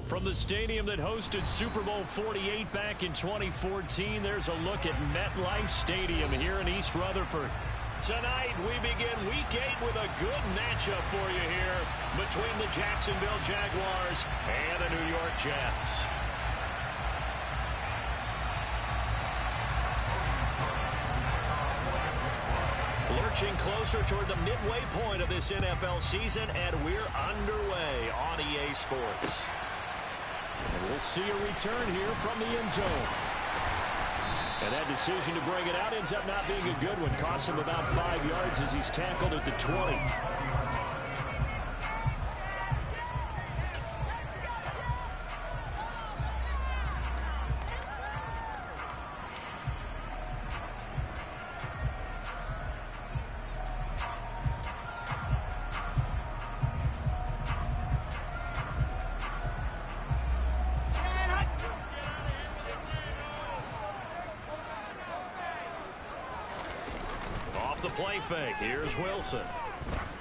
From the stadium that hosted Super Bowl 48 back in 2014, there's a look at MetLife Stadium here in East Rutherford. Tonight, we begin Week 8 with a good matchup for you here between the Jacksonville Jaguars and the New York Jets. Lurching closer toward the midway point of this NFL season, and we're underway on EA Sports. And we'll see a return here from the end zone. And that decision to bring it out ends up not being a good one. Costs him about 5 yards as he's tackled at the 20. The play fake. Here's Wilson.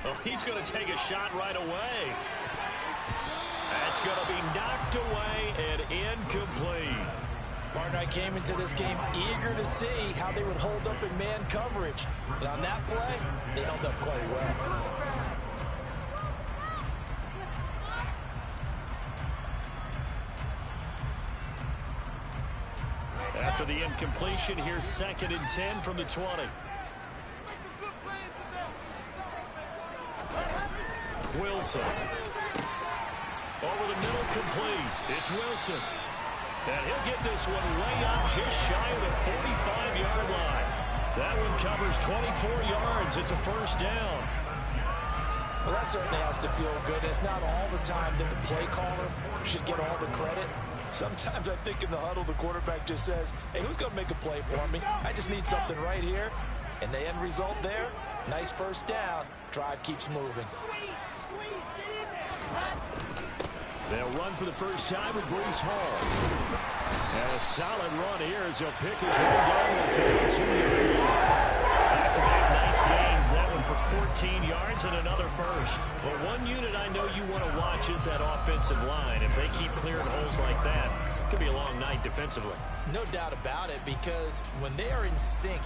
Oh, he's going to take a shot right away. That's going to be knocked away and incomplete. Partner, I came into this game eager to see how they would hold up in man coverage. And on that play, they held up quite well. After the incompletion, here's 2nd and 10 from the 20. Wilson. Over the middle, complete. It's Wilson. And he'll get this one way up just shy of the 45-yard line. That one covers 24 yards. It's a first down. Well, that certainly has to feel good. It's not all the time that the play caller should get all the credit. Sometimes I think in the huddle, the quarterback just says, hey, who's going to make a play for me? I just need something right here. And the end result there, nice first down. Drive keeps moving. They'll run for the first time with Breece Hall. And a solid run here as he'll pick his way down to the 32-yard line. Back-to-back nice gains. That one for 14 yards and another first. But one unit I know you want to watch is that offensive line. If they keep clearing holes like that, it could be a long night defensively. No doubt about it, because when they are in sync,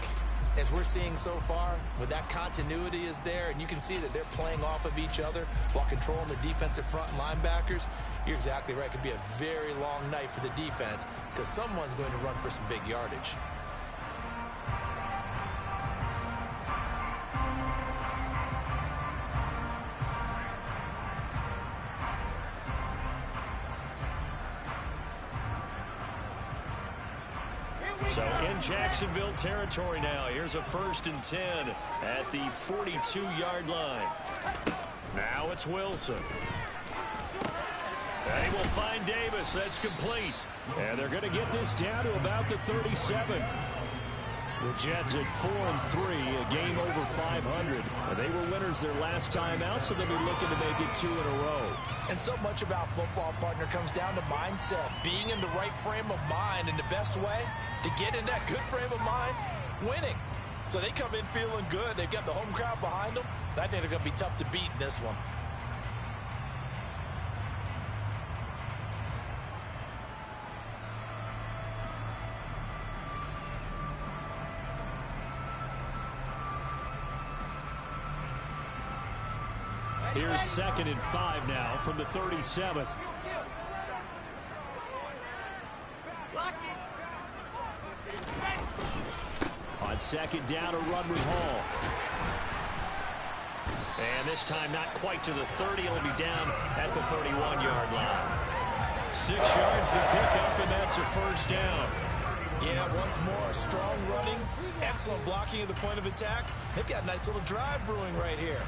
as we're seeing so far, when that continuity is there and you can see that they're playing off of each other while controlling the defensive front and linebackers, you're exactly right. It could be a very long night for the defense because someone's going to run for some big yardage. So in Jacksonville territory now. Here's a 1st and 10 at the 42-yard line. Now it's Wilson. And he will find Davis. That's complete. And they're going to get this down to about the 37. The Jets at 4-3, a game over 500. They were winners their last time out, so they'll be looking to make it 2 in a row. And so much about football, partner, comes down to mindset. Being in the right frame of mind, and the best way to get in that good frame of mind, winning. So they come in feeling good. They've got the home crowd behind them. I think they're going to be tough to beat in this one. Here's 2nd and 5 now from the 37. On 2nd down, a run with Hall. And this time not quite to the 30. It'll be down at the 31-yard line. 6 yards the pickup, and that's a first down. Yeah, once more, strong running, excellent blocking at the point of attack. They've got a nice little drive brewing right here.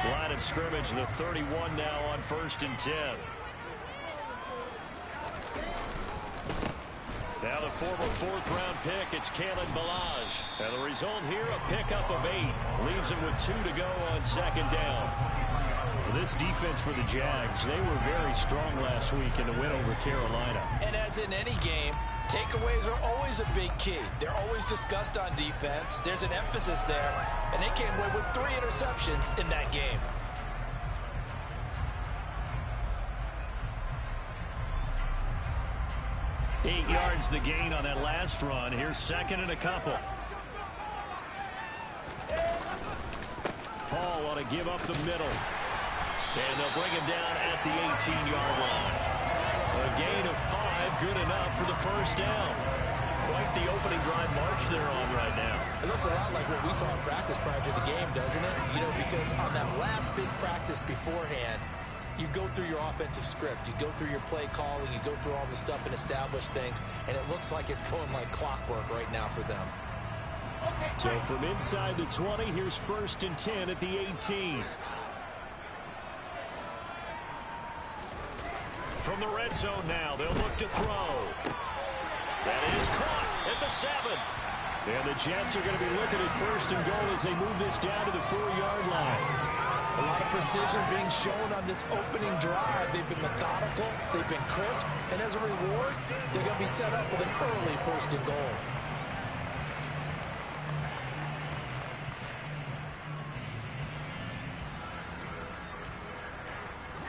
Line of scrimmage, the 31 now on 1st and 10. Now the former fourth-round pick, it's Kalen Ballage. And the result here, a pickup of 8. Leaves him with 2 to go on second down. Well, this defense for the Jags, they were very strong last week in the win over Carolina. And as in any game, takeaways are always a big key. They're always discussed on defense. There's an emphasis there. And they came away with 3 interceptions in that game. Eight yards the gain on that last run. Here's second and a couple. Paul want to give up the middle. And they'll bring him down at the 18-yard line. A gain of 5, good enough for the first down. Quite the opening drive march they're on right now. It looks a lot like what we saw in practice prior to the game, doesn't it? You know, because on that last big practice beforehand, you go through your offensive script. You go through your play calling. You go through all the stuff and establish things. And it looks like it's going like clockwork right now for them. So from inside the 20, here's 1st and 10 at the 18. From the red zone now, they'll look to throw. That is caught at the 7. And the Jets are going to be looking at 1st and goal as they move this down to the 4-yard line. A lot of precision being shown on this opening drive. They've been methodical. They've been crisp. And as a reward, they're going to be set up with an early 1st and goal.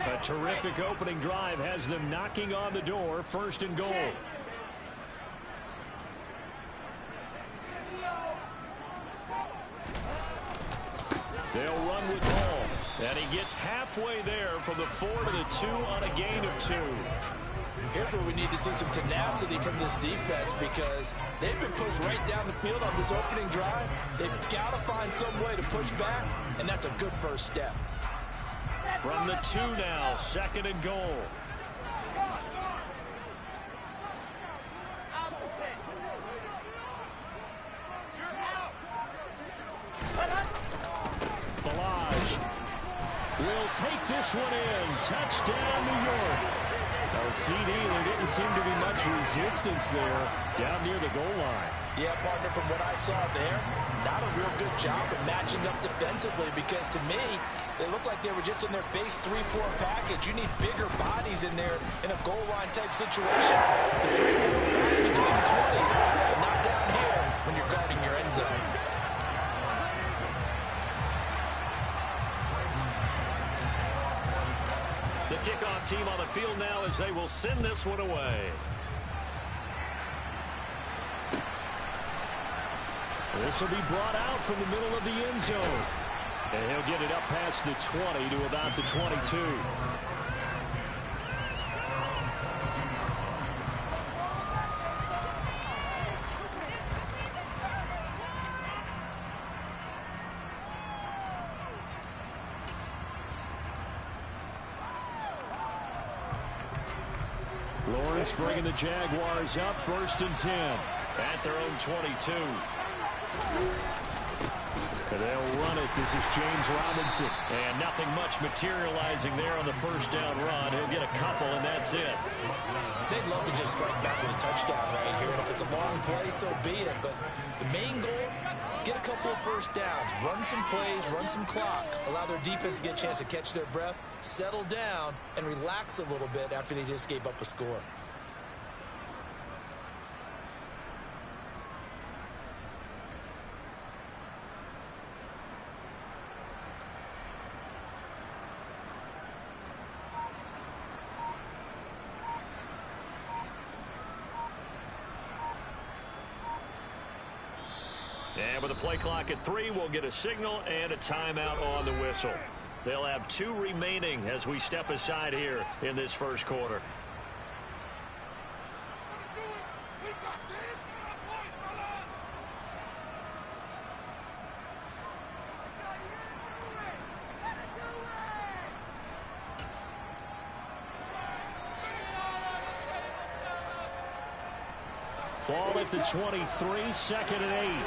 A terrific opening drive has them knocking on the door. 1st and goal. They'll run with Paul. And he gets halfway there from the 4 to the 2 on a gain of 2. Here's where we need to see some tenacity from this defense because they've been pushed right down the field on this opening drive. They've got to find some way to push back, and that's a good first step. From the 2 now, 2nd and goal. Ballage will take this one in. Touchdown, New York. Oh, CD, there didn't seem to be much resistance there down near the goal line. Yeah, partner, from what I saw there, not a real good job of matching up defensively because to me, they look like they were just in their base 3-4 package. You need bigger bodies in there in a goal line type situation. The 3-4 between the 20s, but not down here when you're guarding your end zone. The kickoff team on the field now as they will send this one away. This will be brought out from the middle of the end zone. And he'll get it up past the 20 to about the 22. Lawrence bringing the Jaguars up 1st and 10 at their own 22. And they'll run it. This is James Robinson. And nothing much materializing there on the 1st down run. He'll get a couple, and that's it. They'd love to just strike back with a touchdown right here. And if it's a long play, so be it. But the main goal, get a couple of 1st downs. Run some plays, run some clock. Allow their defense to get a chance to catch their breath, settle down, and relax a little bit after they just gave up a score. And with the play clock at 3, we'll get a signal and a timeout on the whistle. They'll have 2 remaining as we step aside here in this 1st quarter. Ball at the 23, 2nd and 8.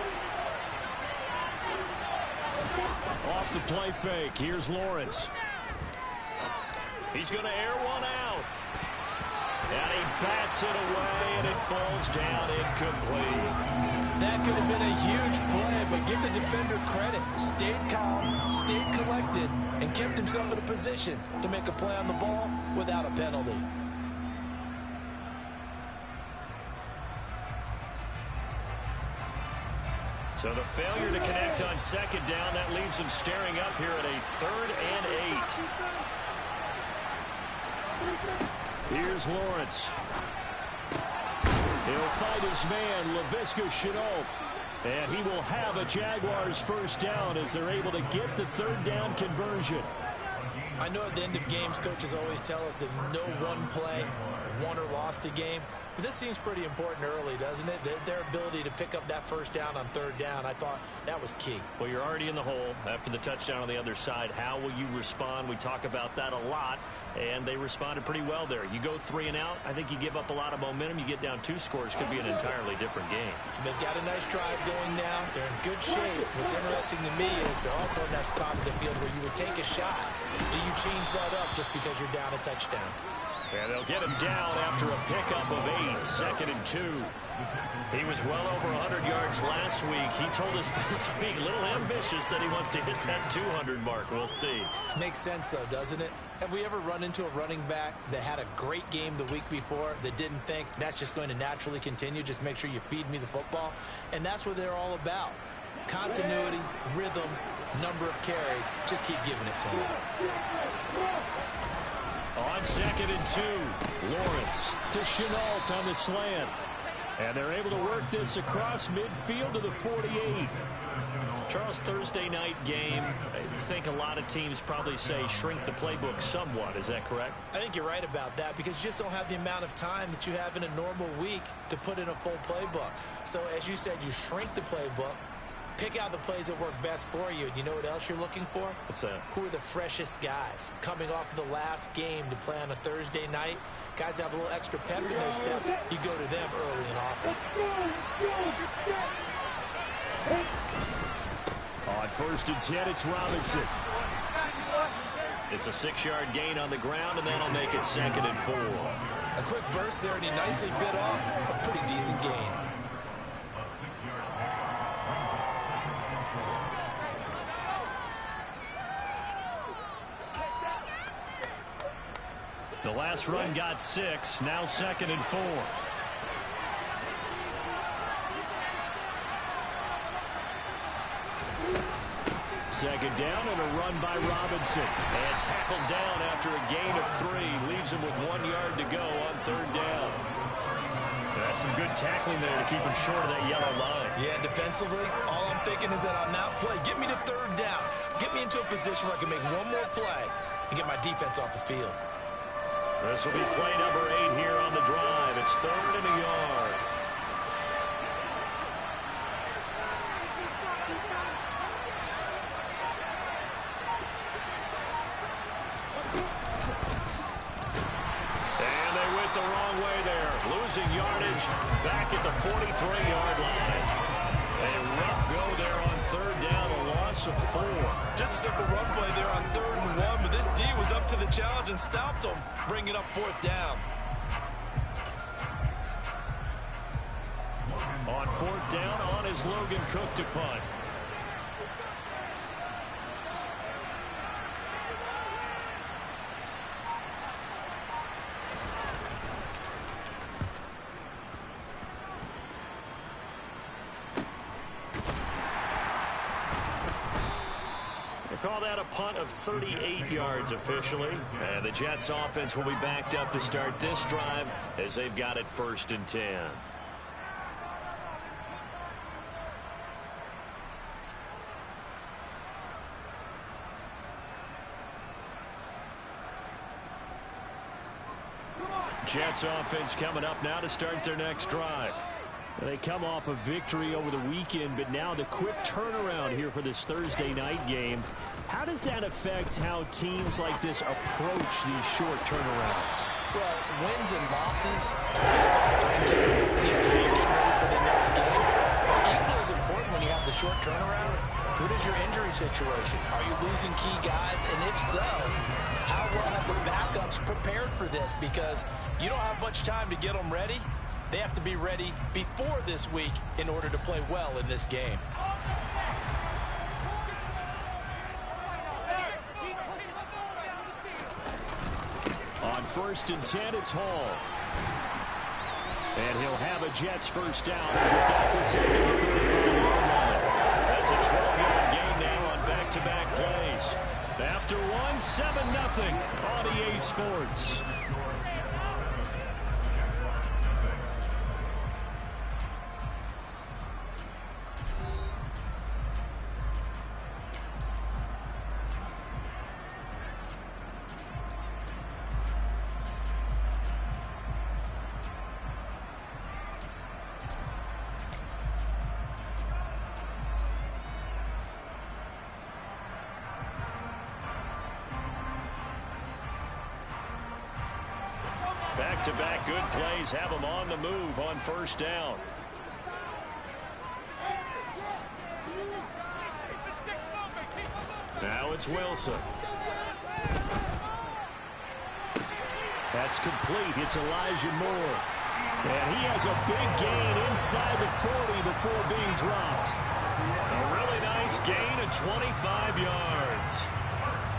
Off the play fake. Here's Lawrence. He's going to air one out. And he bats it away, and it falls down incomplete. That could have been a huge play, but give the defender credit. Stayed calm, stayed collected, and kept himself in a position to make a play on the ball without a penalty. So the failure to connect on second down, that leaves him staring up here at a 3rd and 8. Here's Lawrence. He'll fight his man, Laviska Shenault. And he will have a Jaguars first down as they're able to get the 3rd down conversion. I know at the end of games, coaches always tell us that no one play won or lost a game. But this seems pretty important early, doesn't it? Their ability to pick up that first down on 3rd down, I thought that was key. Well, you're already in the hole after the touchdown on the other side. How will you respond? We talk about that a lot, and they responded pretty well there. You go 3 and out, I think you give up a lot of momentum. You get down 2 scores, could be an entirely different game. So they've got a nice drive going now. They're in good shape. What's interesting to me is they're also in that spot of the field where you would take a shot. Do you change that up just because you're down a touchdown? And they'll get him down after a pickup of 8, 2nd and 2. He was well over 100 yards last week. He told us this week, a little ambitious, that he wants to hit that 200 mark. We'll see. Makes sense, though, doesn't it? Have we ever run into a running back that had a great game the week before that didn't think that's just going to naturally continue? Just make sure you feed me the football. And that's what they're all about. Continuity, rhythm, number of carries. Just keep giving it to him. On 2nd and 2, Lawrence to Shenault on the slant. And they're able to work this across midfield to the 48. Charles, Thursday night game, I think a lot of teams probably say shrink the playbook somewhat. Is that correct? I think you're right about that because you just don't have the amount of time that you have in a normal week to put in a full playbook. So, as you said, you shrink the playbook. Pick out the plays that work best for you. And you know what else you're looking for? What's that? Who are the freshest guys coming off of the last game to play on a Thursday night? Guys have a little extra pep in their step. You go to them early and often. On 1st and 10, it's Robinson. It's a 6-yard gain on the ground, and that'll make it 2nd and 4. A quick burst there, and he nicely bit off a pretty decent gain. The last run got 6, now 2nd and 4. Second down and a run by Robinson. And tackled down after a gain of 3. Leaves him with 1 yard to go on 3rd down. That's some good tackling there to keep him short of that yellow line. Yeah, defensively, all I'm thinking is that on that play, get me to 3rd down. Get me into a position where I can make one more play and get my defense off the field. This will be play number 8 here on the drive. It's 3rd and a yard. And they went the wrong way there. Losing yardage back at the 43-yard line. A rough go there on 3rd down, a loss of 4. Just a simple run play there on 3rd and 1, but this D was up to the challenge and stopped him, bringing up 4th down. On 4th down, on is Logan Cook to punt. Call that a punt of 38 yards officially. And the Jets offense will be backed up to start this drive as they've got it 1st and 10. Jets offense coming up now to start their next drive. They come off a victory over the weekend, but now the quick turnaround here for this Thursday night game. How does that affect how teams like this approach these short turnarounds? Well, wins and losses always factor into how you're getting ready for the next game. But equally as important when you have the short turnaround, what is your injury situation? Are you losing key guys? And if so, how well have the backups prepared for for this because you don't have much time to get them ready. They have to be ready before this week in order to play well in this game. On 1st and 10, it's Hall. And he'll have a Jets first down as he's got this into the 35-yard line. That's a 12-yard gain now on back-to-back plays. After one, 7-0 on EA Sports. Back-to-back good plays have them on the move on first down. Now it's Wilson. That's complete. It's Elijah Moore. And he has a big gain inside the 40 before being dropped. A really nice gain of 25 yards.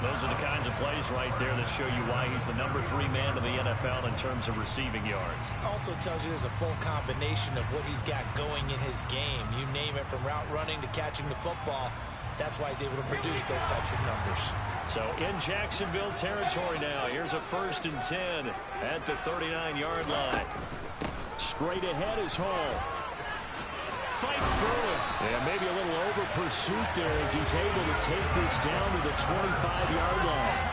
Those are the kinds of plays right there that show you why he's the #3 man in the NFL in terms of receiving yards. Also tells you there's a full combination of what he's got going in his game. You name it, from route running to catching the football. That's why he's able to produce those types of numbers. So in Jacksonville territory now. Here's a 1st and 10 at the 39-yard line. Straight ahead is Hall. Fights through it. And maybe a little over pursuit there as he's able to take this down to the 25-yard line.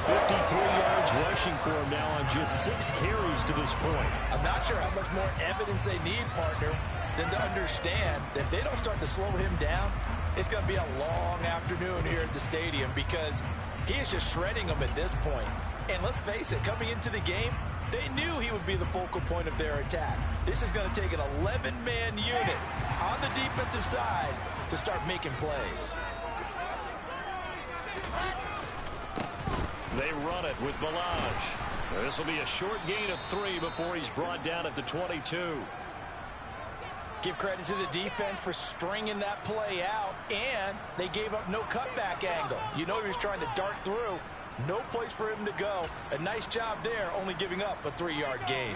53 yards rushing for him now on just 6 carries to this point. I'm not sure how much more evidence they need, partner, than to understand that if they don't start to slow him down, it's going to be a long afternoon here at the stadium because he is just shredding them at this point. And let's face it, coming into the game, they knew he would be the focal point of their attack. This is going to take an 11-man unit on the defensive side to start making plays. They run it with Balaj. This will be a short gain of 3 before he's brought down at the 22. Give credit to the defense for stringing that play out, and they gave up no cutback angle. You know he was trying to dart through. No place for him to go. A nice job there, only giving up a 3-yard gain.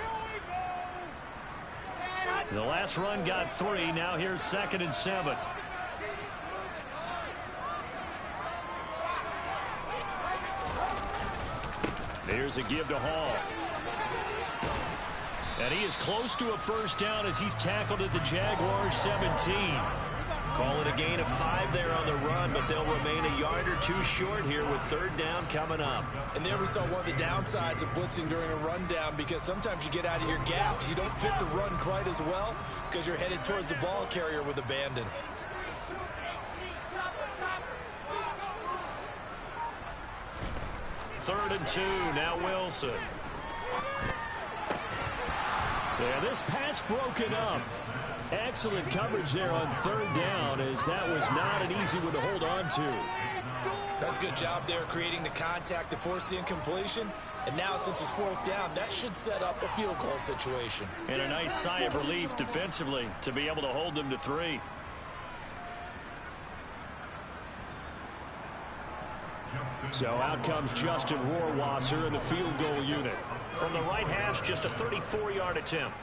The last run got 3. Now here's 2nd and 7. Here's a give to Hall. And he is close to a first down as he's tackled at the Jaguars 17. Call it a gain of 5 there on the run, but they'll remain a yard or 2 short here with 3rd down coming up. And there we saw one of the downsides of blitzing during a rundown, because sometimes you get out of your gaps. You don't fit the run quite as well because you're headed towards the ball carrier with abandon. Third and 2, now Wilson. Yeah, this pass broken up. Excellent coverage there on 3rd down, as that was not an easy one to hold on to. That's a good job there creating the contact to force the incompletion. And now since it's 4th down, that should set up a field goal situation. And a nice sigh of relief defensively to be able to hold them to 3. So out comes Justin Rohrwasser in the field goal unit. From the right hash, just a 34-yard attempt.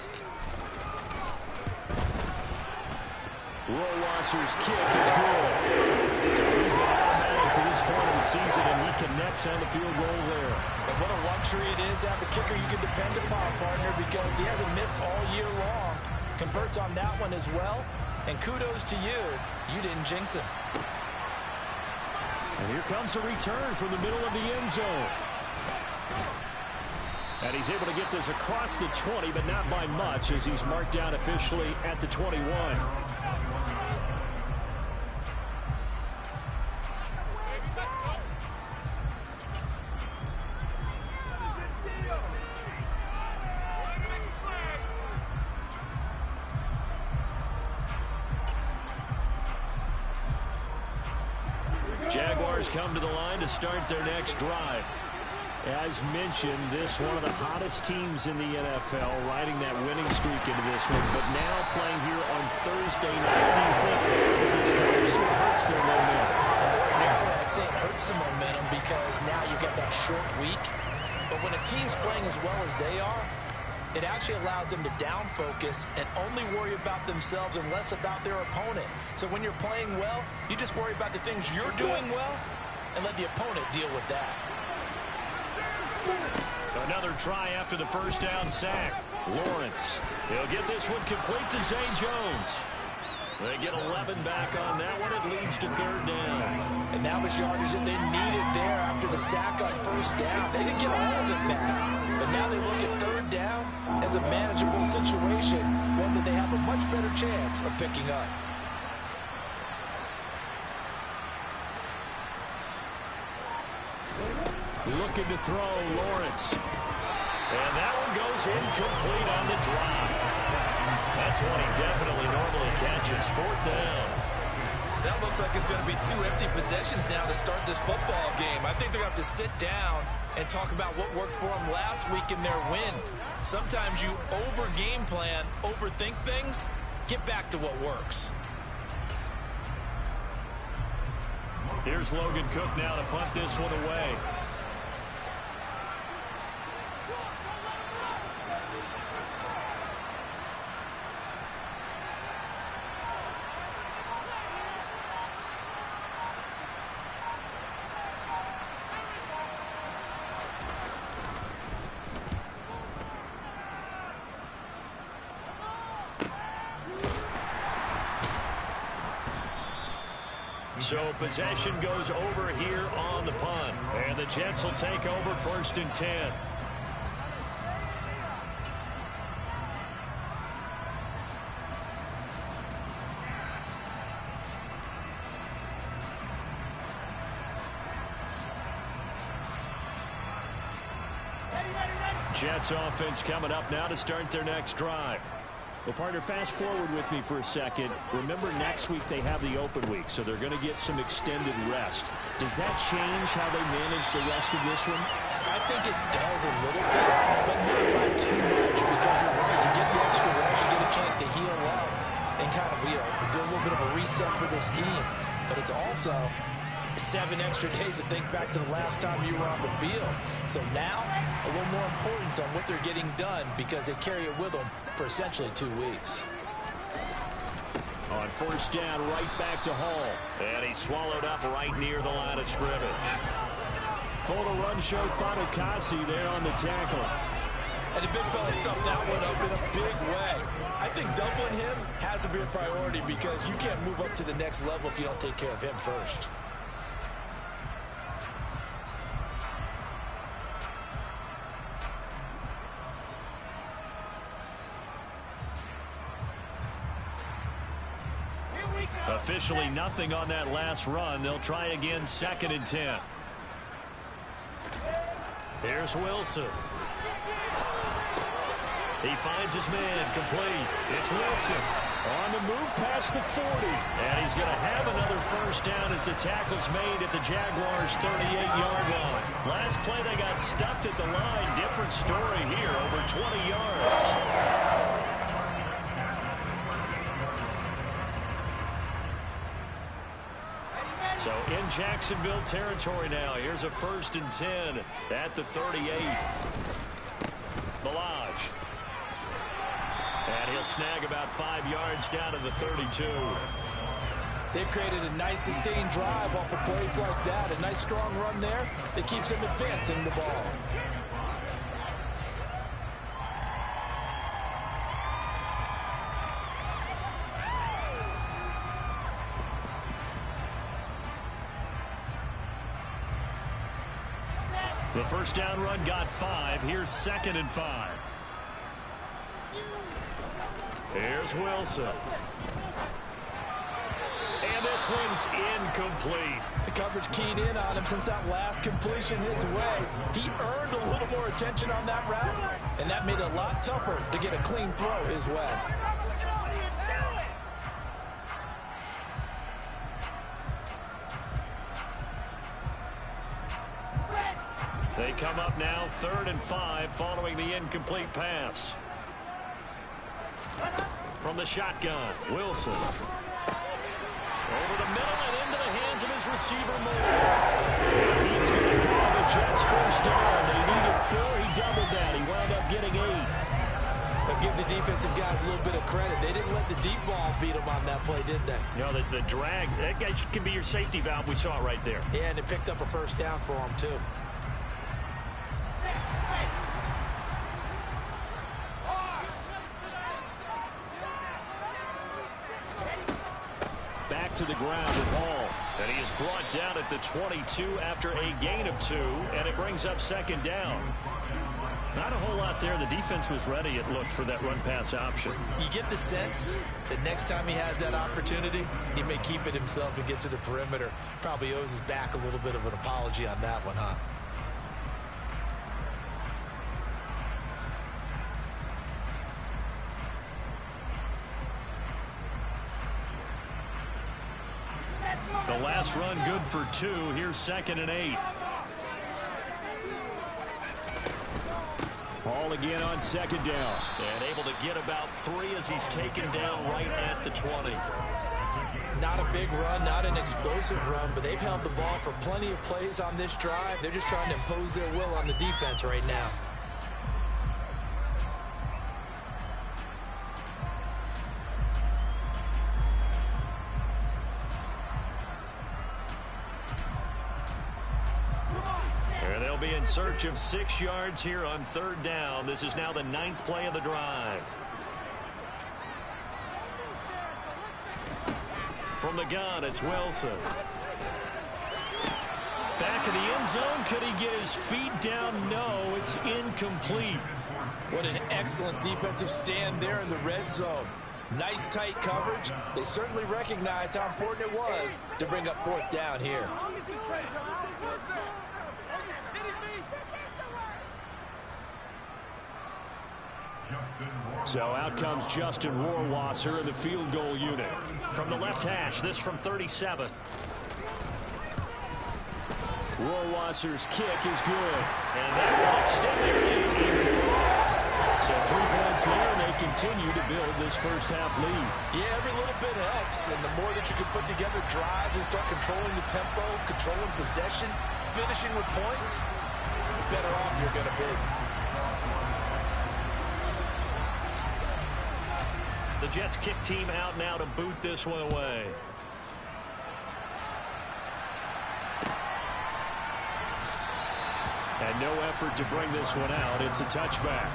Rohrwasser's kick is good. So he's been automatic to this point of the season, and he connects on the field goal there. And what a luxury it is to have a kicker you can depend upon, partner, because he hasn't missed all year long. Converts on that one as well. And kudos to you. You didn't jinx him. And here comes a return from the middle of the end zone. And he's able to get this across the 20, but not by much, as he's marked down officially at the 21. Jaguars come to the line to start their next drive. As mentioned, this one of the hottest teams in the NFL, riding that winning streak into this one, but now playing here on Thursday night. What do you think? This helps or hurts their momentum? I'd say it hurts the momentum because now you've got that short week. But when a team's playing as well as they are, it actually allows them to down focus and only worry about themselves and less about their opponent. So when you're playing well, you just worry about the things you're doing well and let the opponent deal with that. Another try after the first down sack. Lawrence. He'll get this one complete to Zay Jones. They get 11 back on that one. It leads to third down. And that was yardage that they needed there after the sack on first down. They didn't get all of it back. But now they look at third down as a manageable situation, one that they have a much better chance of picking up. Looking to throw, Lawrence. And that one goes incomplete on the drop. That's one he definitely normally catches. Fourth down. That looks like it's going to be 2 empty possessions now to start this football game. I think they're going to have to sit down and talk about what worked for them last week in their win. Sometimes you over-game plan, overthink things. Get back to what works. Here's Logan Cook now to punt this one away. So possession goes over here on the punt. And the Jets will take over 1st and 10. Jets offense coming up now to start their next drive. Well, partner, fast forward with me for a second. Remember, next week they have the open week, so they're going to get some extended rest. Does that change how they manage the rest of this one? I think it does a little bit, but not by too much, because you're right. You get the extra rest, you get a chance to heal up and kind of, do a little bit of a reset for this team. But it's also 7 extra days to think back to the last time you were on the field. So now, a little more importance on what they're getting done because they carry it with them for essentially 2 weeks. On first down, right back to Hall. And he's swallowed up right near the line of scrimmage. Total run show Fatukasi there on the tackle. And the big fella stuffed that one up in a big way. I think doubling him has to be a priority because you can't move up to the next level if you don't take care of him first. Officially nothing on that last run. They'll try again, 2nd and 10. Here's Wilson. He finds his man, complete. It's Wilson on the move past the 40. And he's going to have another first down as the tackle's made at the Jaguars' 38-yard line. Last play they got stuffed at the line. Different story here, over 20 yards. So in Jacksonville territory now. Here's a 1st and 10 at the 38. Balaj. And he'll snag about 5 yards down to the 32. They've created a nice sustained drive off of plays like that. A nice strong run there that keeps them advancing the ball. The first down run got 5. Here's 2nd and 5. Here's Wilson. And this one's incomplete. The coverage keyed in on him since that last completion his way. He earned a little more attention on that route, and that made it a lot tougher to get a clean throw his way. They come up now 3rd and 5 following the incomplete pass. From the shotgun, Wilson. Over the middle and into the hands of his receiver, Moore. He's going to have the Jets first down. They needed 4. He doubled that. He wound up getting 8. They'll give the defensive guys a little bit of credit. They didn't let the deep ball beat them on that play, did they? No, the drag, that guy can be your safety valve. We saw it right there. Yeah, and it picked up a first down for him, too. Back to the ground with Hall. And he is brought down at the 22 after a gain of 2, and it brings up 2nd down. Not a whole lot there. The defense was ready, it looked, for that run-pass option. You get the sense that next time he has that opportunity, he may keep it himself and get to the perimeter. Probably owes his back a little bit of an apology on that one, huh? The last run good for 2. Here's 2nd and 8. Hall again on 2nd down. And able to get about 3 as he's taken down right at the 20. Not a big run, not an explosive run, but they've held the ball for plenty of plays on this drive. They're just trying to impose their will on the defense right now. Be in search of 6 yards here on 3rd down. This is now the 9th play of the drive. From the gun, it's Wilson. Back in the end zone. Could he get his feet down? No, it's incomplete. What an excellent defensive stand there in the red zone. Nice tight coverage. They certainly recognized how important it was to bring up 4th down here. So out comes Justin Rohrwasser in the field goal unit. From the left hash, this from 37. Rohrwasser's kick is good. And that will extend their lead even further. So 3 points there, and they continue to build this first half lead. Yeah, every little bit helps. And the more that you can put together drives and start controlling the tempo, controlling possession, finishing with points, the better off you're going to be. The Jets kick team out now to boot this one away. And no effort to bring this one out. It's a touchback.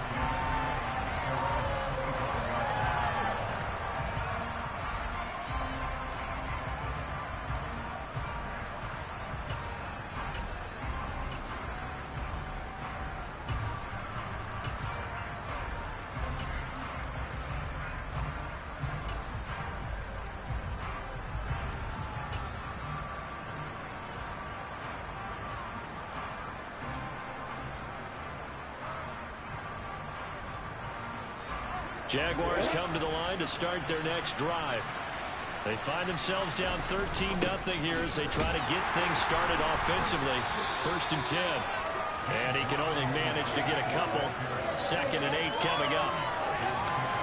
Jaguars come to the line to start their next drive. They find themselves down 13-0 here as they try to get things started offensively. 1st and 10. And he can only manage to get a couple. 2nd and 8 coming up.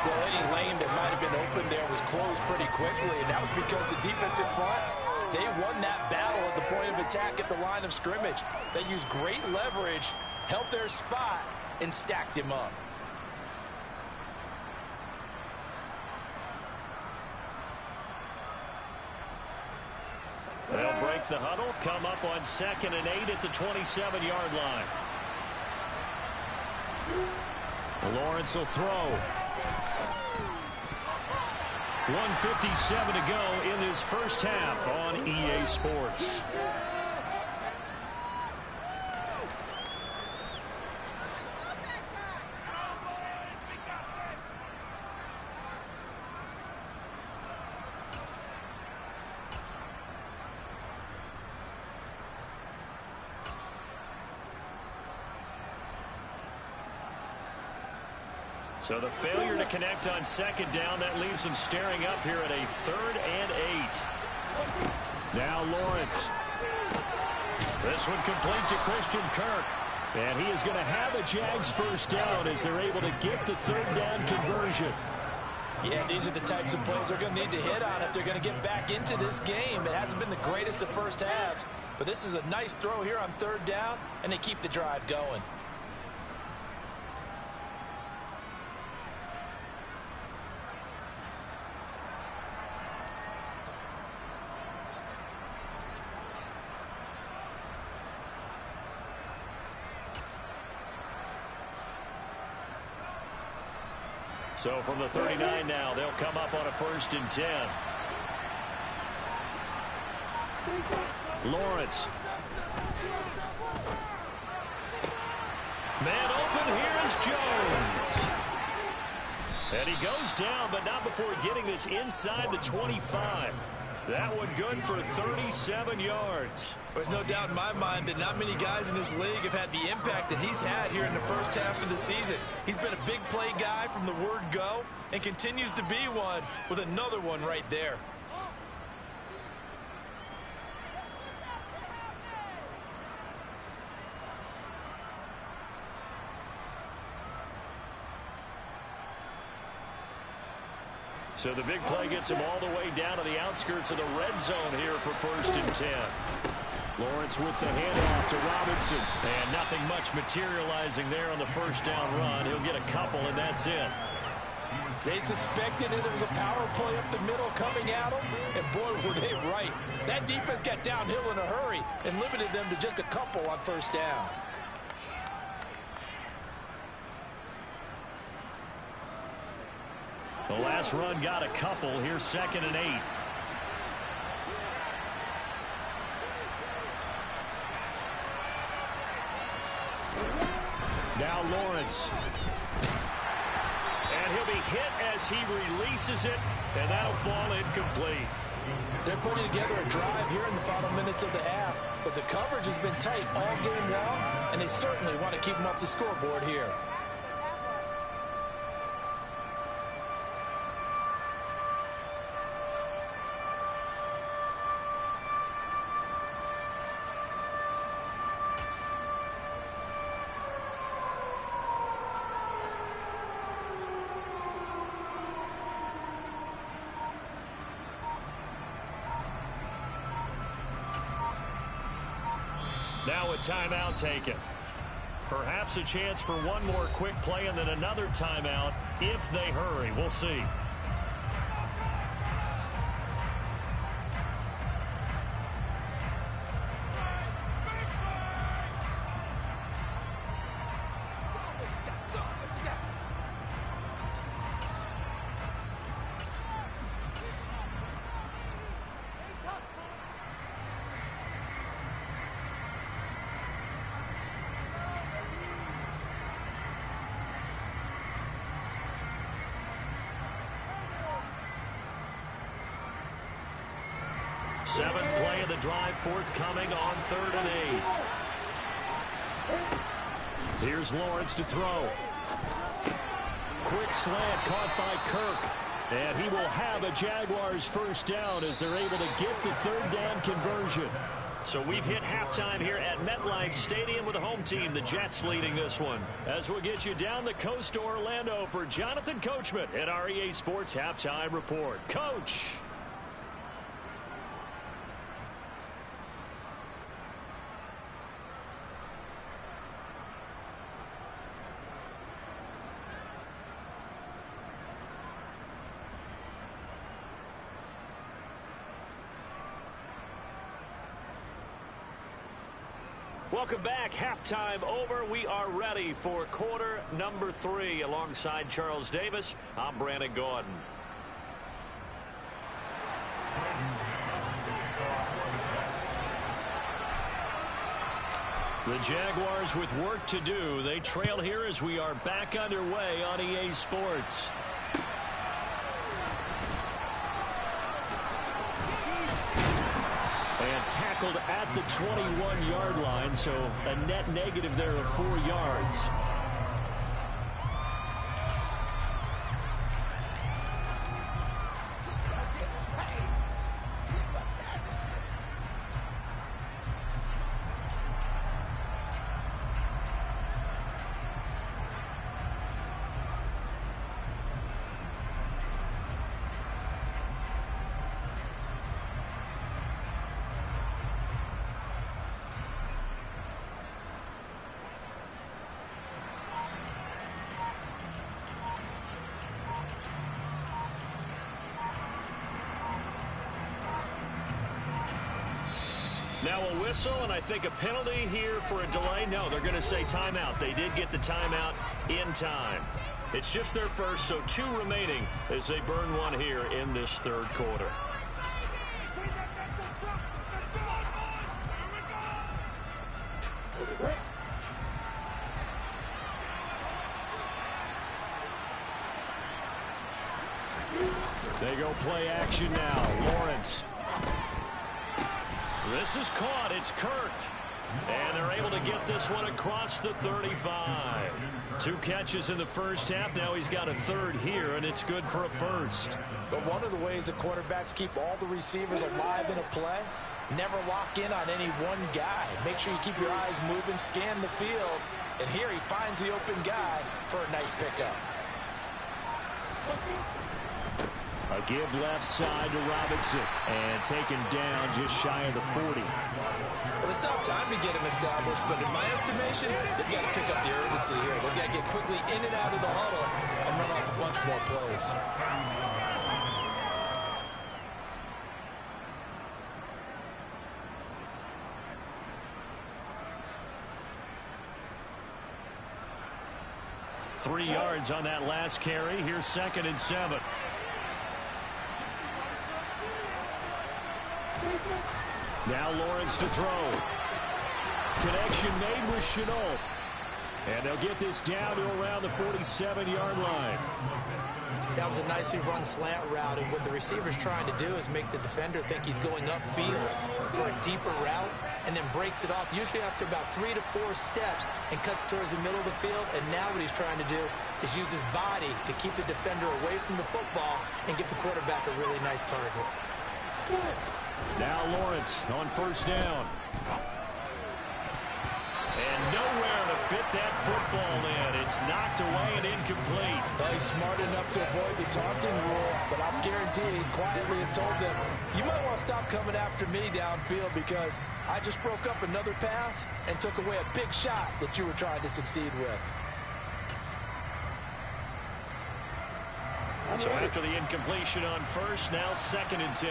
Well, any lane that might have been open there was closed pretty quickly, and that was because the defensive front, they won that battle at the point of attack at the line of scrimmage. They used great leverage, held their spot, and stacked him up. They'll break the huddle, come up on 2nd and 8 at the 27-yard line. Lawrence will throw. 1:57 to go in this first half on EA Sports. So the failure to connect on 2nd down, that leaves them staring up here at a 3rd and 8. Now Lawrence. This one complete to Christian Kirk. And he is going to have a Jags first down as they're able to get the third down conversion. Yeah, these are the types of plays they're going to need to hit on if they're going to get back into this game. It hasn't been the greatest of first halves, but this is a nice throw here on third down, and they keep the drive going. So from the 39 now, they'll come up on a 1st and 10. Lawrence. Man open, here is Jones. And he goes down, but not before getting this inside the 25. That one good for 37 yards. There's no doubt in my mind that not many guys in this league have had the impact that he's had here in the first half of the season. He's been a big play guy from the word go and continues to be one with another one right there. So the big play gets him all the way down to the outskirts of the red zone here for 1st and 10. Lawrence with the handoff to Robinson. And nothing much materializing there on the first down run. He'll get a couple, and that's it. They suspected it was a power play up the middle coming at them, and boy, were they right. That defense got downhill in a hurry and limited them to just a couple on first down. The last run got a couple. Here's 2nd and 8. Now Lawrence. And he'll be hit as he releases it, and that'll fall incomplete. They're putting together a drive here in the final minutes of the half, but the coverage has been tight all game long, and they certainly want to keep them off the scoreboard here. Now a timeout taken. Perhaps a chance for one more quick play and then another timeout if they hurry. We'll see. Seventh play of the drive forthcoming on 3rd and 8. Here's Lawrence to throw. Quick slant caught by Kirk. And he will have a Jaguars first down as they're able to get the third down conversion. So we've hit halftime here at MetLife Stadium with the home team, the Jets, leading this one. As we'll get you down the coast to Orlando for Jonathan Coachman at our EA Sports Halftime Report. Coach. Welcome back. Halftime over. We are ready for quarter number 3. Alongside Charles Davis, I'm Brandon Gordon. The Jaguars with work to do. They trail here as we are back underway on EA Sports. And tackled at the 21-yard line, so a net negative there of 4 yards. Now a whistle, and I think a penalty here for a delay. No, they're going to say timeout. They did get the timeout in time. It's just their first, so 2 remaining as they burn one here in this third quarter. They go play action now. Lawrence. This is caught. It's Kirk. And they're able to get this one across the 35. 2 catches in the first half. Now he's got a third here, and it's good for a first. But one of the ways that quarterbacks keep all the receivers alive in a play, never lock in on any one guy. Make sure you keep your eyes moving, scan the field. And here he finds the open guy for a nice pickup. A give left side to Robinson. And taken down just shy of the 40. Well, they still have time to get him established, but in my estimation, they've got to pick up the urgency here. They've got to get quickly in and out of the huddle and run off a bunch more plays. Three yards on that last carry. Here's 2nd and 7. Now Lawrence to throw. Connection made with Chenault. And they'll get this down to around the 47-yard line. That was a nicely run slant route, and what the receiver's trying to do is make the defender think he's going upfield for a deeper route, and then breaks it off, usually after about 3 to 4 steps, and cuts towards the middle of the field. And now what he's trying to do is use his body to keep the defender away from the football and get the quarterback a really nice target. Now Lawrence on 1st down. And nowhere to fit that football in. It's knocked away and incomplete. Well, he's smart enough to avoid the taunting rule, but I'll guarantee he quietly has told them, you might want to stop coming after me downfield because I just broke up another pass and took away a big shot that you were trying to succeed with. So after the incompletion on 1st, now 2nd and 10.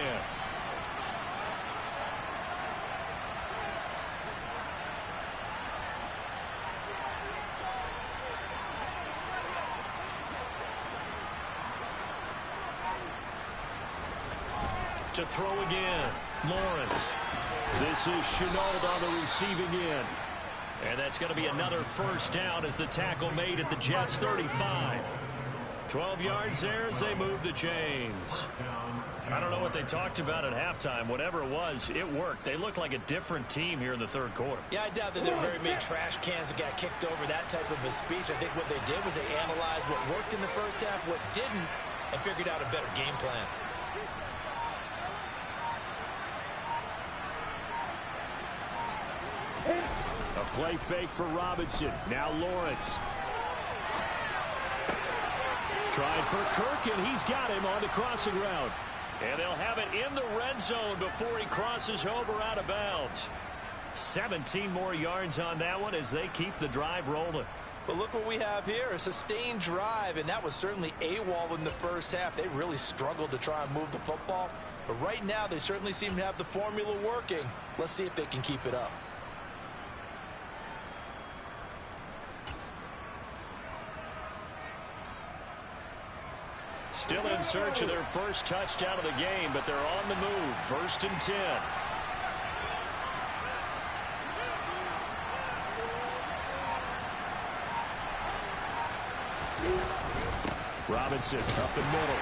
To throw again, Lawrence. This is Chenault on the receiving end. And that's going to be another 1st down as the tackle made at the Jets' 35. 12 yards there as they move the chains. I don't know what they talked about at halftime. Whatever it was, it worked. They looked like a different team here in the 3rd quarter. Yeah, I doubt that there were very many trash cans that got kicked over, that type of a speech. I think what they did was they analyzed what worked in the first half, what didn't, and figured out a better game plan. A play fake for Robinson. Now Lawrence. Trying for Kirk, and he's got him on the crossing route. And they'll have it in the red zone before he crosses over out of bounds. 17 more yards on that one as they keep the drive rolling. But look what we have here, a sustained drive, and that was certainly AWOL in the first half. They really struggled to try and move the football. But right now, they certainly seem to have the formula working. Let's see if they can keep it up. Still in search of their first touchdown of the game, but they're on the move. 1st and 10. Robinson up the middle.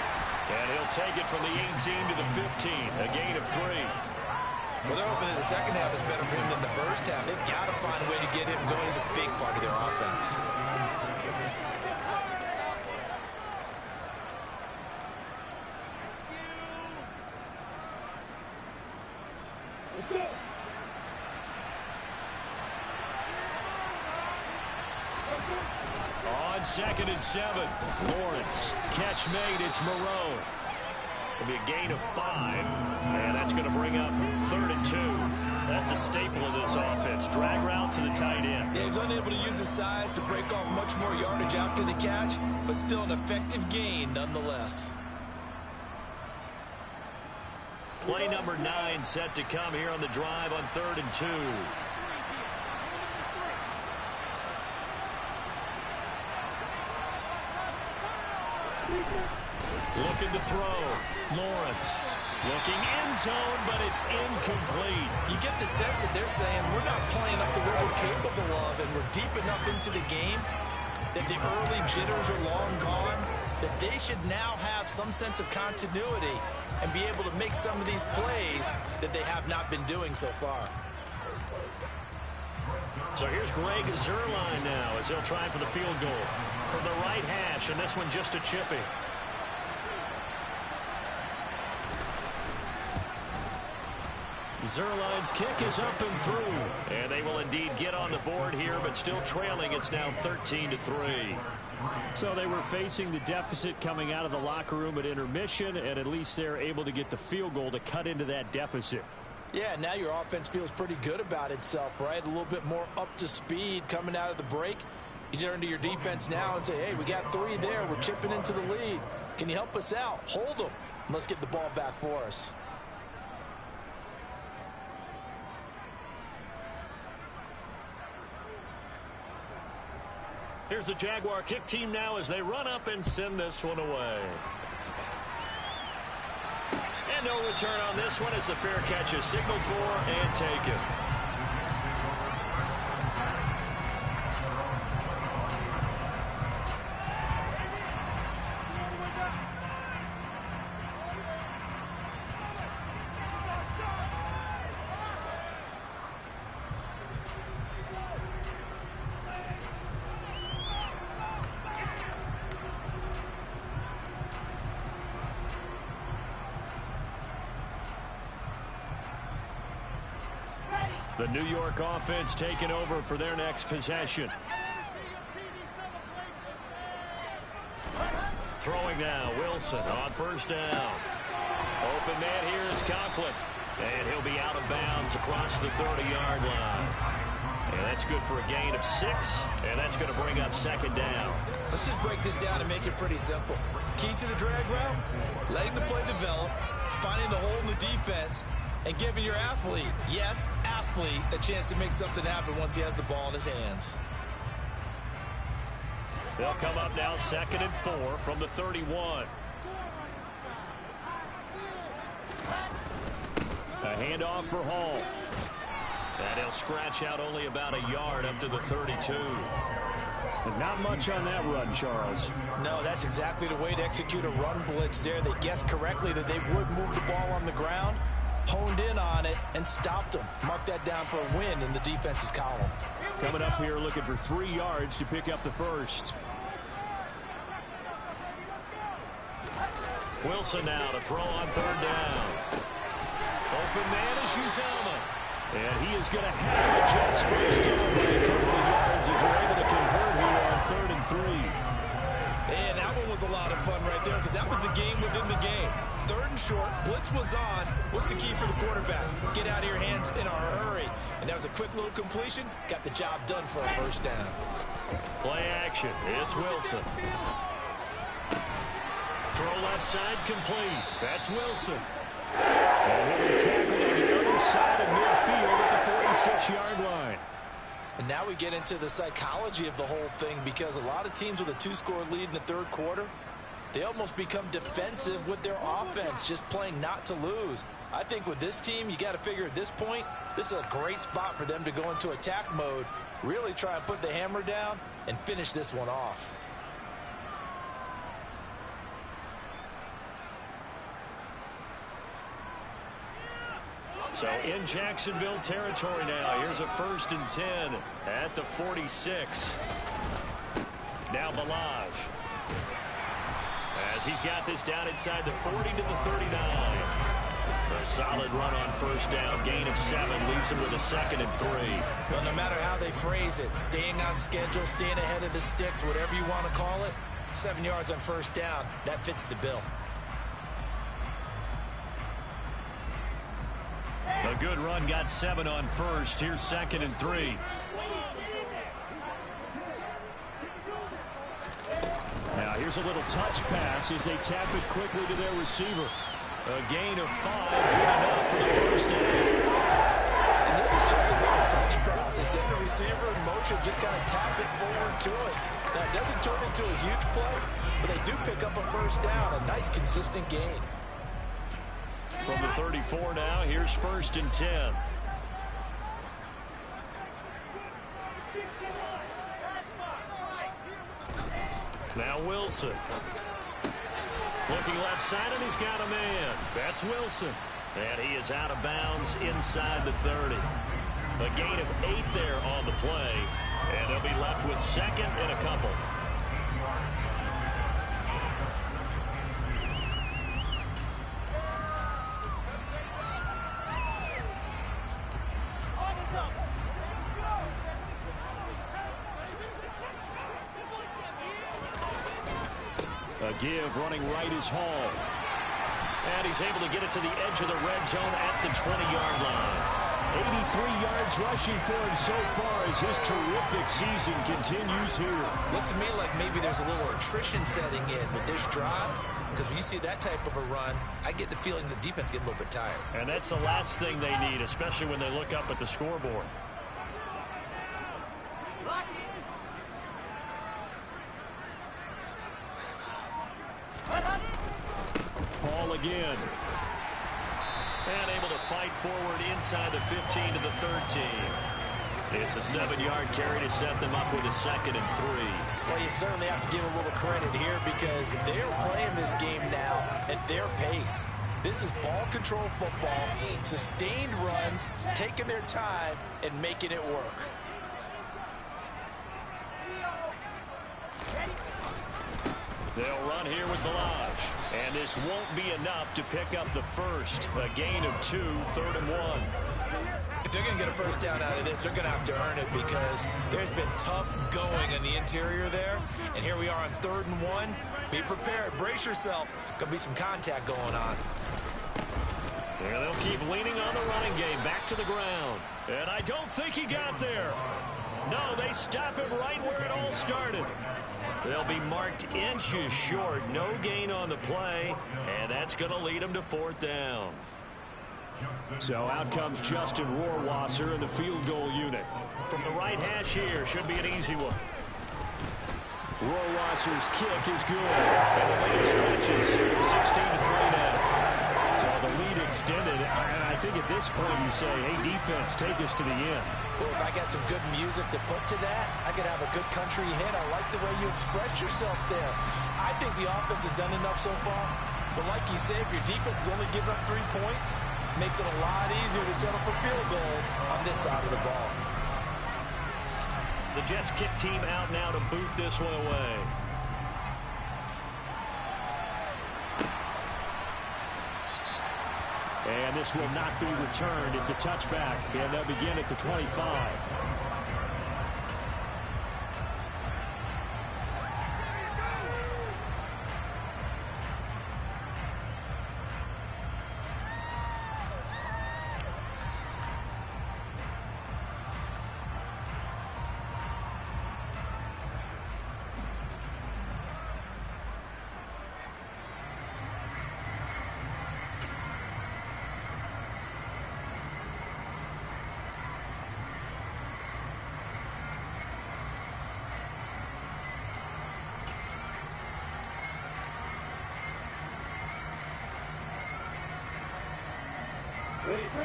And he'll take it from the 18 to the 15. A gain of 3. Well, they're hoping that the second half is better for him than the first half. They've got to find a way to get him going. He's a big part of their offense. On 2nd and 7, Lawrence. Catch made, it's Moreau. It'll be a gain of 5, and that's going to bring up 3rd and 2. That's a staple of this offense. Drag route to the tight end. Yeah, he's unable to use his size to break off much more yardage after the catch, but still an effective gain nonetheless. Play number 9 set to come here on the drive on 3rd and 2. Looking to throw. Lawrence. Looking end zone, but it's incomplete. You get the sense that they're saying we're not playing up to what we're capable of, and we're deep enough into the game that the early jitters are long gone, that they should now have some sense of continuity and be able to make some of these plays that they have not been doing so far. So here's Greg Zuerlein now as he'll try for the field goal from the right hash, and this one just a chippy. Zuerlein's kick is up and through, and they will indeed get on the board here, but still trailing. It's now 13-3. So they were facing the deficit coming out of the locker room at intermission, and at least they're able to get the field goal to cut into that deficit. Yeah, now your offense feels pretty good about itself, right? A little bit more up to speed coming out of the break. You turn to your defense now and say, hey, we got 3 there. We're chipping into the lead. Can you help us out? Hold them. Let's get the ball back for us. Here's the Jaguar kick team now as they run up and send this one away. And no return on this one as the fair catch is signaled for and taken. The New York offense taking over for their next possession. Throwing now, Wilson on first down. Open man here is Conklin. And he'll be out of bounds across the 30-yard line. And that's good for a gain of 6. And that's going to bring up 2nd down. Let's just break this down and make it pretty simple. Key to the drag route, letting the play develop, finding the hole in the defense, and giving your athlete, yes, athlete, a chance to make something happen once he has the ball in his hands. They'll come up now 2nd and 4 from the 31. A handoff for Hall. And he'll scratch out only about a yard up to the 32. But not much on that run, Charles. No, that's exactly the way to execute a run blitz there. They guessed correctly that they would move the ball on the ground, honed in on it, and stopped them. Mark that down for a win in the defense's column. Coming up here looking for 3 yards to pick up the first. Wilson now to throw on 3rd down. Open man is Uzomah. And he is going to have the Jets first down by a couple of yards as they're able to convert here on 3rd and 3. And that one was a lot of fun right there because that was the game within the game. 3rd and short, blitz was on. What's the key for the quarterback? Get out of your hands in a hurry. And that was a quick little completion. Got the job done for a first down. Play action. It's Wilson. Throw left side complete. That's Wilson. And he'll be tackled on the other side of midfield at the 46-yard line. And now we get into the psychology of the whole thing because a lot of teams with a 2-score lead in the 3rd quarter, they almost become defensive with their offense, just playing not to lose. I think with this team, you got to figure at this point, this is a great spot for them to go into attack mode, really try and put the hammer down and finish this one off. So in Jacksonville territory now. Here's a 1st and 10 at the 46. Now Balaj. As he's got this down inside the 40 to the 39. A solid run on first down. Gain of 7 leaves him with a 2nd and 3. Well, no matter how they phrase it, staying on schedule, staying ahead of the sticks, whatever you want to call it, 7 yards on first down, that fits the bill. A good run, got 7 on first. Here's 2nd and 3. Now here's a little touch pass as they tap it quickly to their receiver. A gain of 5, good enough for the first down. And this is just a little touch pass. They send the receiver in motion, just kind of tap it forward to it. Now, it doesn't turn into a huge play, but they do pick up a first down, a nice, consistent gain. From the 34 now, here's 1st and 10. Now Wilson. Looking left side, and he's got a man. That's Wilson. And he is out of bounds inside the 30. A gain of 8 there on the play. And they'll be left with 2nd and a couple. A give running right is Hall. And he's able to get it to the edge of the red zone at the 20-yard line. 83 yards rushing for him so far as his terrific season continues here. Looks to me like maybe there's a little attrition setting in with this drive, because when you see that type of a run, I get the feeling the defense getting a little bit tired. And that's the last thing they need, especially when they look up at the scoreboard. Paul again. And able to fight forward inside the 15 to the 13. It's a 7-yard carry to set them up with a 2nd and 3. Well, you certainly have to give a little credit here because they're playing this game now at their pace. This is ball control football, sustained runs, taking their time and making it work. They'll run here with Balaj. And this won't be enough to pick up the first. A gain of 2, 3rd and 1. If they're going to get a first down out of this, they're going to have to earn it because there's been tough going in the interior there. And here we are on 3rd and 1. Be prepared. Brace yourself. Going to be some contact going on. And they'll keep leaning on the running game. Back to the ground. And I don't think he got there. No, they stop him right where it all started. They'll be marked inches short. No gain on the play. And that's going to lead them to 4th down. So out comes Justin Rohrwasser in the field goal unit. From the right hash here, should be an easy one. Rohrwasser's kick is good. And the lead stretches. 16 to 3 now. So the lead extended. And I think at this point you say, hey, defense, take us to the end. Well, if I got some good music to put to that, I could have a good country hit. I like the way you express yourself there. I think the offense has done enough so far. But like you say, if your defense is only giving up 3 points, it makes it a lot easier to settle for field goals on this side of the ball. The Jets kick team out now to boot this one away. And this will not be returned. It's a touchback, and they'll begin at the 25.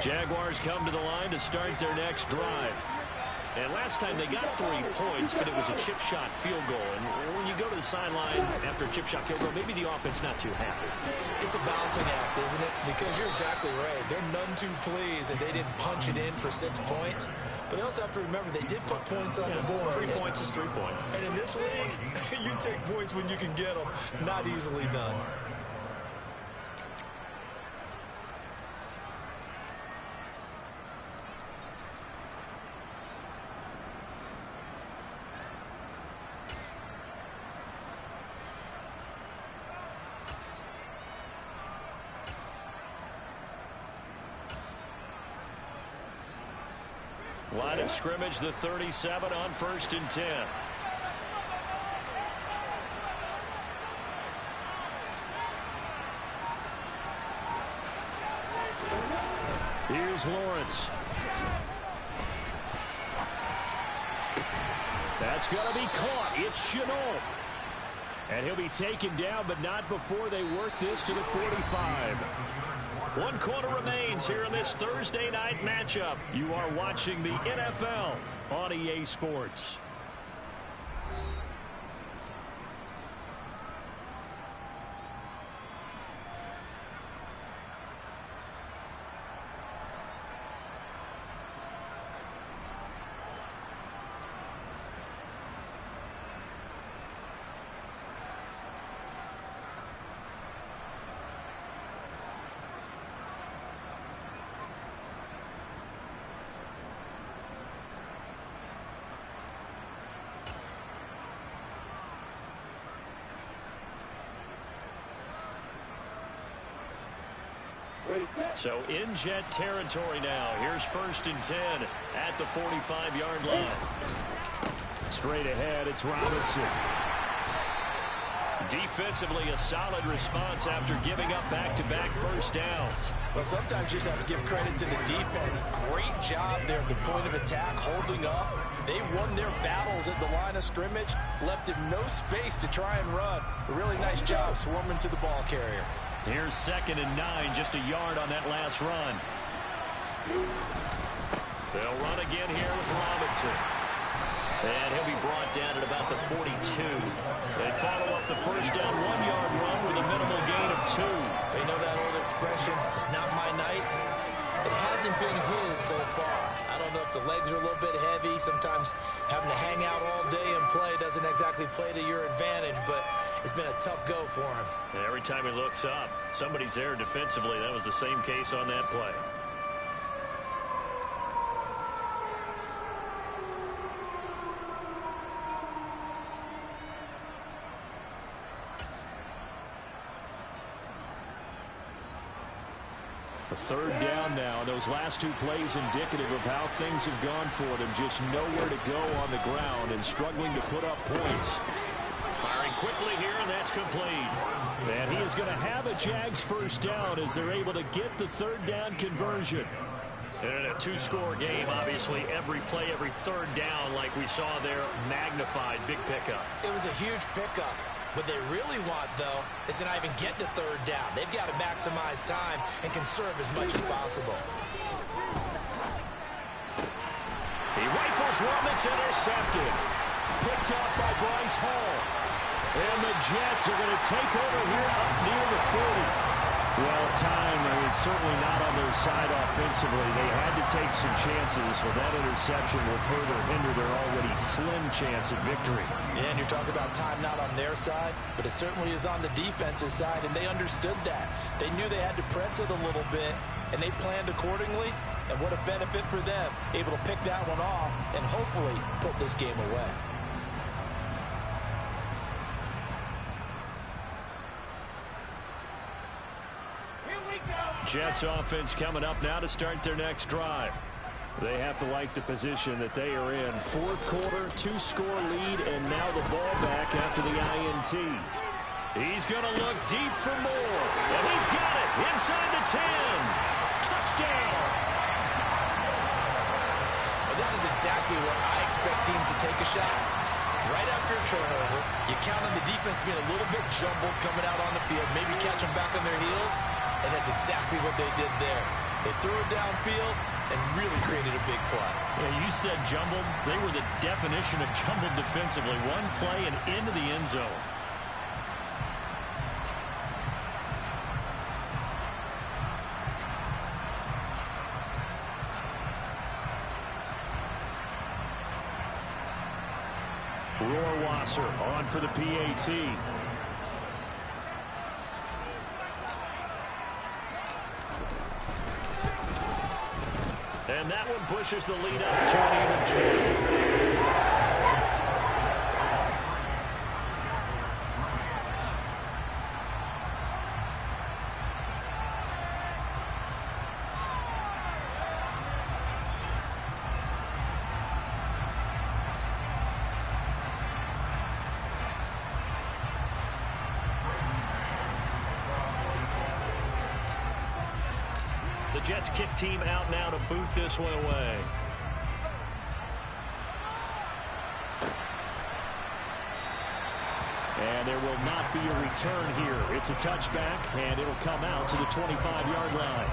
Jaguars come to the line to start their next drive. And last time they got 3 points, but it was a chip shot field goal. And when you go to the sideline after a chip shot field goal, maybe the offense not too happy. It's a balancing act, isn't it? Because you're exactly right. They're none too pleased that they didn't punch it in for 6 points. But they also have to remember they did put points on the board. 3 points is 3 points. And in this league, you take points when you can get them. Not easily done. Line of scrimmage, the 37 on 1st and 10. Here's Lawrence. That's going to be caught. It's Chenault. And he'll be taken down, but not before they work this to the 45. 1 quarter remains here in this Thursday night matchup. You are watching the NFL on EA Sports. So in Jet territory now. Here's 1st and 10 at the 45-yard line. Straight ahead, it's Robinson. Defensively, a solid response after giving up back-to-back first downs. Well, sometimes you just have to give credit to the defense. Great job there at the point of attack, holding up. They won their battles at the line of scrimmage, left him no space to try and run. A really nice job swarming to the ball carrier. Here's 2nd and 9, just a yard on that last run. They'll run again here with Robinson. And he'll be brought down at about the 42. They follow up the first down 1-yard run with a minimal gain of 2. They know that old expression, it's not my night. It hasn't been his so far. I don't know if the legs are a little bit heavy. Sometimes having to hang out all day and play doesn't exactly play to your advantage, but it's been a tough go for him. And every time he looks up, somebody's there defensively. That was the same case on that play. A 3rd down now. Those last 2 plays indicative of how things have gone for them. Just nowhere to go on the ground and struggling to put up points. Firing quickly here, and that's complete. And he is going to have a Jags first down as they're able to get the 3rd down conversion. And in a 2-score game, obviously, every play, every 3rd down, like we saw there, magnified. Big pickup. It was a huge pickup. What they really want, though, is to not even get to 3rd down. They've got to maximize time and conserve as much as possible. He rifles one that's intercepted. Picked up by Bryce Hall. And the Jets are going to take over here up near the 40. Well, time, certainly not on their side offensively. They had to take some chances, but that interception will further hinder their already slim chance at victory. Yeah, and you're talking about time not on their side, but it certainly is on the defense's side, and they understood that. They knew they had to press it a little bit, and they planned accordingly, and what a benefit for them, able to pick that one off and hopefully put this game away. Jets offense coming up now to start their next drive. They have to like the position that they are in. 4th quarter, 2-score lead, and now the ball back after the INT. He's going to look deep for more, and he's got it inside the 10. Touchdown. Well, this is exactly where I expect teams to take a shot. Right after a turnover, you count on the defense being a little bit jumbled coming out on the field, maybe catch them back on their heels. And that's exactly what they did there. They threw it downfield and really created a big play. Yeah, you said jumbled. They were the definition of jumbled defensively. One play and into the end zone. Rohrwasser on for the PAT. And that one pushes the lead up to an even 20. The Jets kick team out now to boot this one away. And there will not be a return here. It's a touchback, and it'll come out to the 25-yard line.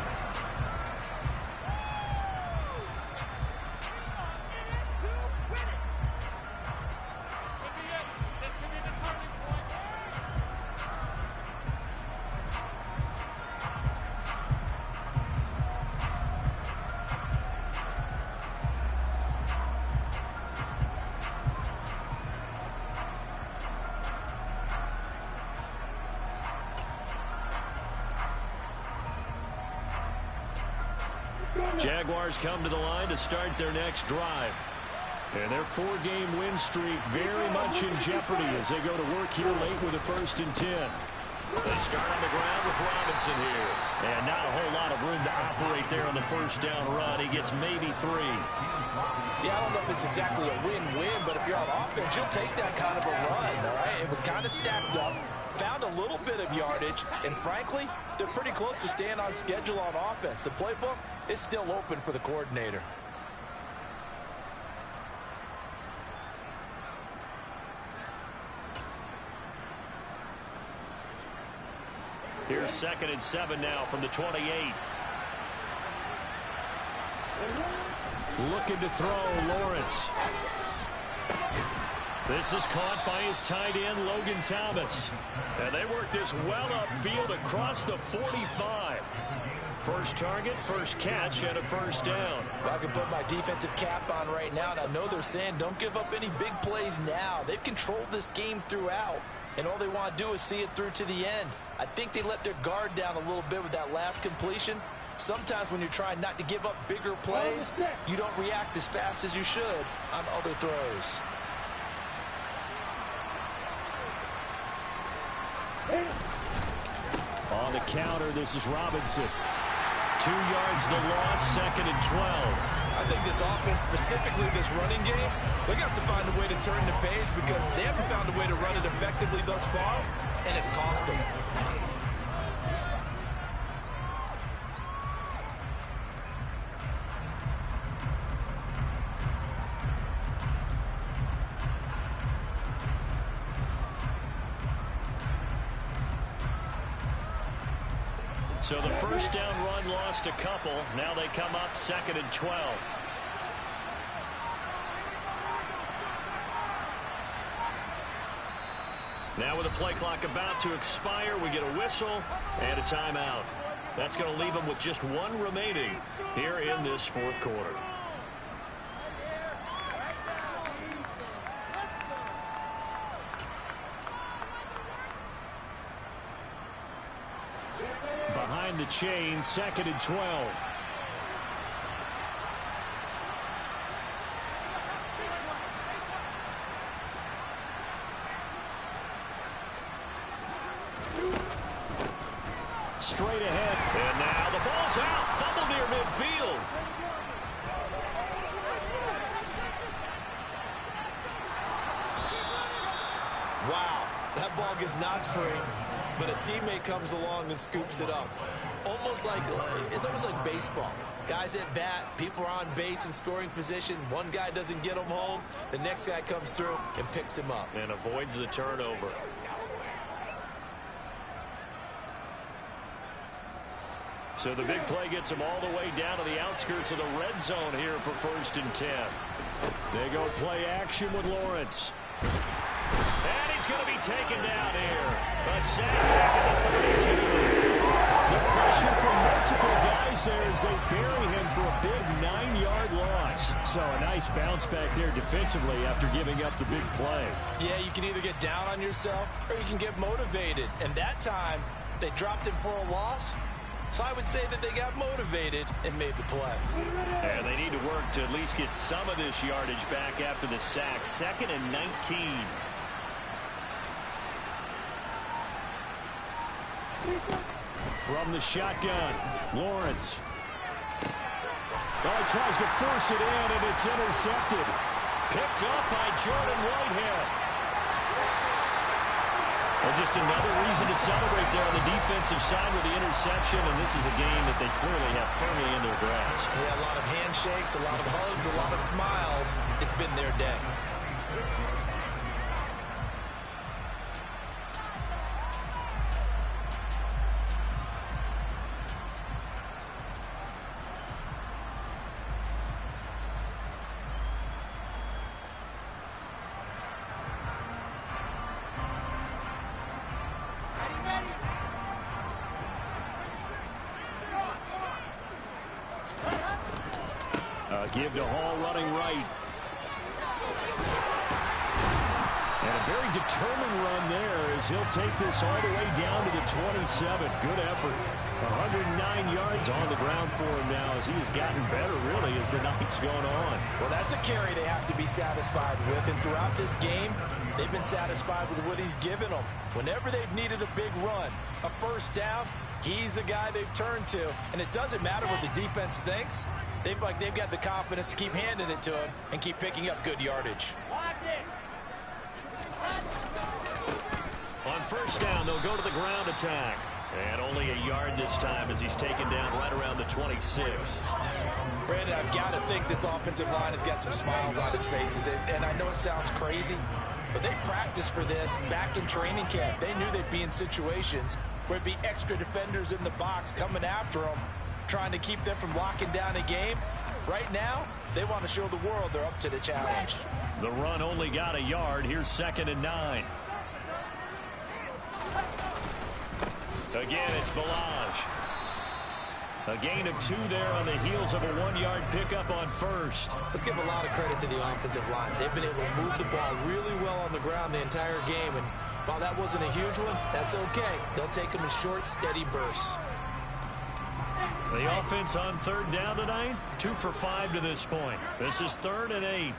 Jaguars come to the line to start their next drive. And their 4-game win streak very much in jeopardy as they go to work here late with a 1st and 10. They start on the ground with Robinson here. And not a whole lot of room to operate there on the 1st down run. He gets maybe 3. Yeah, I don't know if it's exactly a win-win, but if you're on offense, you'll take that kind of a run, all right? It was kind of stacked up, found a little bit of yardage, and frankly, they're pretty close to staying on schedule on offense. The playbook is still open for the coordinator. Here's 2nd and 7 now from the 28. Looking to throw, Lawrence. This is caught by his tight end, Logan Thomas. And they work this well upfield across the 45. First target, first catch, and a 1st down. I can put my defensive cap on right now, and I know they're saying don't give up any big plays now. They've controlled this game throughout, and all they want to do is see it through to the end. I think they let their guard down a little bit with that last completion. Sometimes when you're trying not to give up bigger plays, you don't react as fast as you should on other throws. On the counter, this is Robinson. 2 yards the loss, 2nd and 12. I think this offense, specifically this running game, they're going to have to find a way to turn the page because they haven't found a way to run it effectively thus far, and it's cost them. So the 1st down run lost a couple. Now they come up 2nd and 12. Now with the play clock about to expire, we get a whistle and a timeout. That's going to leave them with just 1 remaining here in this 4th quarter. Behind the chain, 2nd and 12. Straight ahead, and now the ball's out. Fumble near midfield. Wow, that ball gets knocked free, but a teammate comes along and scoops it up. It's almost like baseball. Guys at bat, people are on base in scoring position. One guy doesn't get him home. The next guy comes through and picks him up. And avoids the turnover. So the big play gets him all the way down to the outskirts of the red zone here for 1st and 10. They go play action with Lawrence. And he's going to be taken down here. A sack back at the 32. The pressure from multiple guys there as they bury him for a big 9-yard loss. So a nice bounce back there defensively after giving up the big play. Yeah, you can either get down on yourself or you can get motivated. And that time, they dropped him for a loss. So I would say that they got motivated and made the play. And they need to work to at least get some of this yardage back after the sack. 2nd and 19. From the shotgun, Lawrence. Oh, he tries to force it in, and it's intercepted. Picked up by Jordan Whitehead. Well, just another reason to celebrate there on the defensive side with the interception, and this is a game that they clearly have firmly in their grasp. Yeah, a lot of handshakes, a lot of hugs, a lot of smiles. It's been their day. Give to Hall running right. And a very determined run there as he'll take this all the way down to the 27. Good effort. 109 yards on the ground for him now as he has gotten better, really, as the night's going on. Well, that's a carry they have to be satisfied with. And throughout this game, they've been satisfied with what he's given them. Whenever they've needed a big run, a first down, he's the guy they've turned to. And it doesn't matter what the defense thinks. They've got the confidence to keep handing it to him and keep picking up good yardage. On first down, they'll go to the ground attack. And only a yard this time as he's taken down right around the 26. Brandon, I've got to think this offensive line has got some smiles on its faces. And I know it sounds crazy, but they practiced for this back in training camp. They knew they'd be in situations where it'd be extra defenders in the box coming after them, trying to keep them from locking down a game. Right now, they want to show the world they're up to the challenge. The run only got a yard. Here's 2nd and 9. Again, it's Balaj. A gain of 2 there on the heels of a 1-yard pickup on first. Let's give a lot of credit to the offensive line. They've been able to move the ball really well on the ground the entire game. And while that wasn't a huge one, that's okay. They'll take them in short, steady bursts. The offense on 3rd down tonight, 2 for 5 to this point. This is 3rd and 8.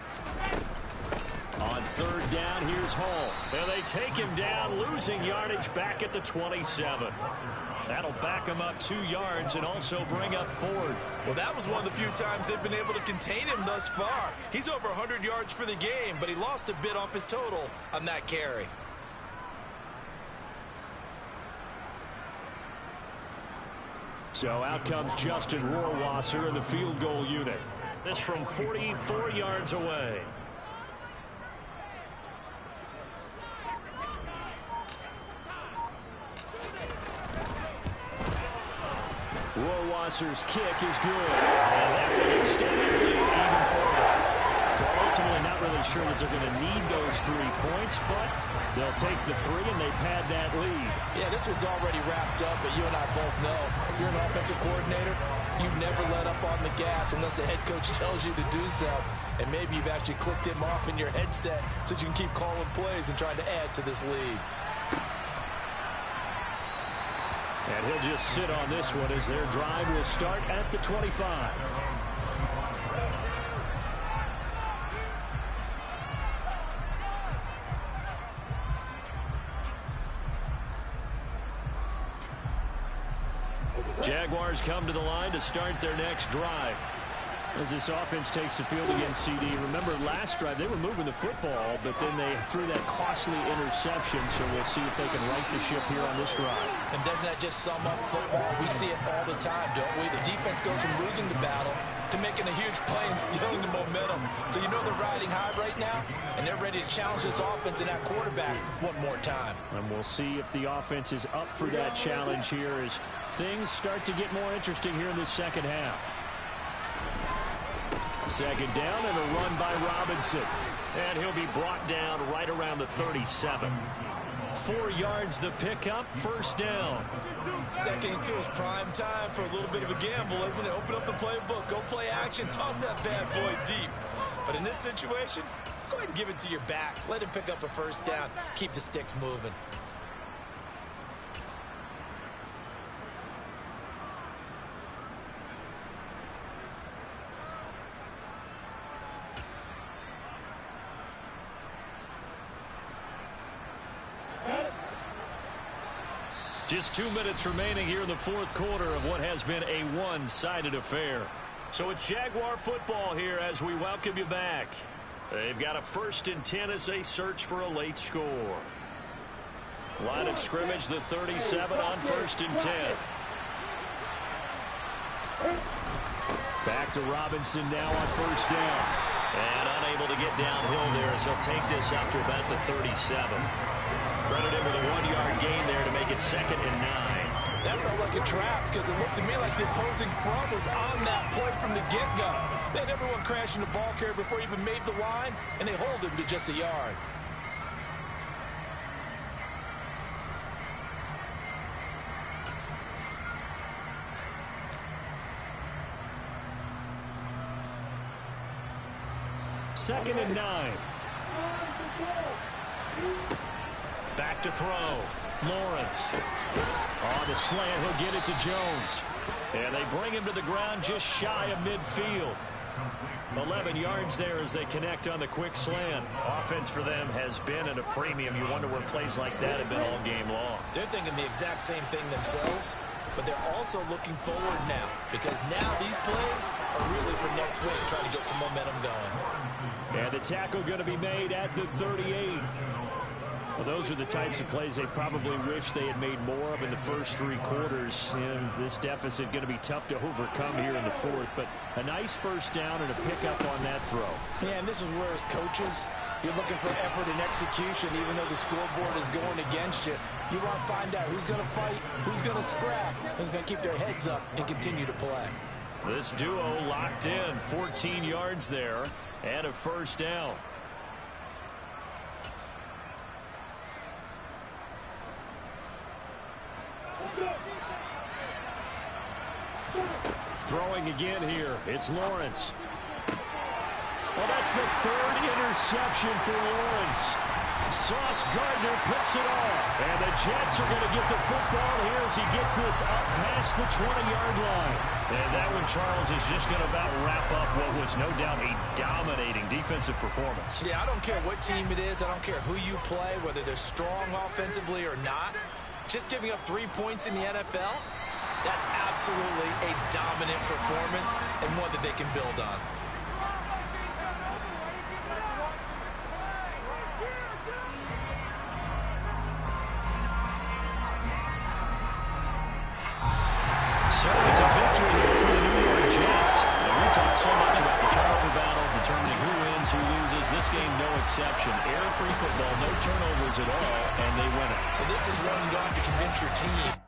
On 3rd down, here's Hall. And they take him down, losing yardage back at the 27. That'll back him up 2 yards and also bring up 4th. Well, that was one of the few times they've been able to contain him thus far. He's over 100 yards for the game, but he lost a bit off his total on that carry. So out comes Justin Rohrwasser in the field goal unit. This from 44 yards away. Rohrwasser's kick is good. And that will extend the lead even further. Well, ultimately not really sure that they're going to need those 3 points, but they'll take the 3 and they pad that lead. Yeah, this one's already wrapped up, but you and I both know if you're an offensive coordinator, you never let up on the gas unless the head coach tells you to do so. And maybe you've actually clicked him off in your headset so you can keep calling plays and trying to add to this lead. And he'll just sit on this one as their drive will start at the 25. Jaguars come to the line to start their next drive. As this offense takes the field against CD. Remember last drive they were moving the football, but then they threw that costly interception, so we'll see if they can right the ship here on this drive. And doesn't that just sum up football? We see it all the time, don't we? The defense goes from losing the battle to making a huge play and stealing the momentum. So you know they're riding high right now, and they're ready to challenge this offense and that quarterback one more time. And we'll see if the offense is up for that challenge here as things start to get more interesting here in the second half. 2nd down and a run by Robinson. And he'll be brought down right around the 37. 4 yards the pickup, 1st down. 2nd and 2 is prime time for a little bit of a gamble, isn't it? Open up the playbook, go play action, toss that bad boy deep. But in this situation, go ahead and give it to your back. Let him pick up a 1st down. Keep the sticks moving. Just 2 minutes remaining here in the 4th quarter of what has been a one-sided affair. So it's Jaguar football here as we welcome you back. They've got a 1st and 10 as they search for a late score. Line of scrimmage, the 37 on 1st and 10. Back to Robinson now on 1st down. And unable to get downhill there as he'll take this up to about the 37. Credit him with a 1-yard gain there to make it 2nd and 9. That felt like a trap because it looked to me like the opposing front was on that play from the get-go. They had everyone crashing the ball carrier before he even made the line, and they hold him to just a yard. Second and 9. Back to throw. Lawrence. On the slant, he'll get it to Jones. And they bring him to the ground just shy of midfield. 11 yards there as they connect on the quick slant. Offense for them has been at a premium. You wonder where plays like that have been all game long. They're thinking the exact same thing themselves, but they're also looking forward now because now these plays are really for next week, trying to get some momentum going. And the tackle going to be made at the 38. Well, those are the types of plays they probably wish they had made more of in the first 3 quarters. And this deficit going to be tough to overcome here in the 4th. But a nice first down and a pickup on that throw. Yeah, and this is where as coaches, you're looking for effort and execution, even though the scoreboard is going against you. You want to find out who's going to fight, who's going to scrap, who's going to keep their heads up and continue to play. This duo locked in. 14 yards there and a first down. Throwing again here. It's Lawrence. Well, that's the 3rd interception for Lawrence. Sauce Gardner picks it off. And the Jets are going to get the football here as he gets this up past the 20-yard line. And that one, Charles, is just going to about wrap up what was no doubt a dominating defensive performance. Yeah, I don't care what team it is. I don't care who you play, whether they're strong offensively or not. Just giving up 3 points in the NFL, that's absolutely a dominant performance and one that they can build on. So it's a victory here for the New York Jets. And we talk so much about the turnover battle, determining who wins, who loses. This game, no exception. Air-free football, no turnovers at all, and they win it. So this is one you don't have to convince your team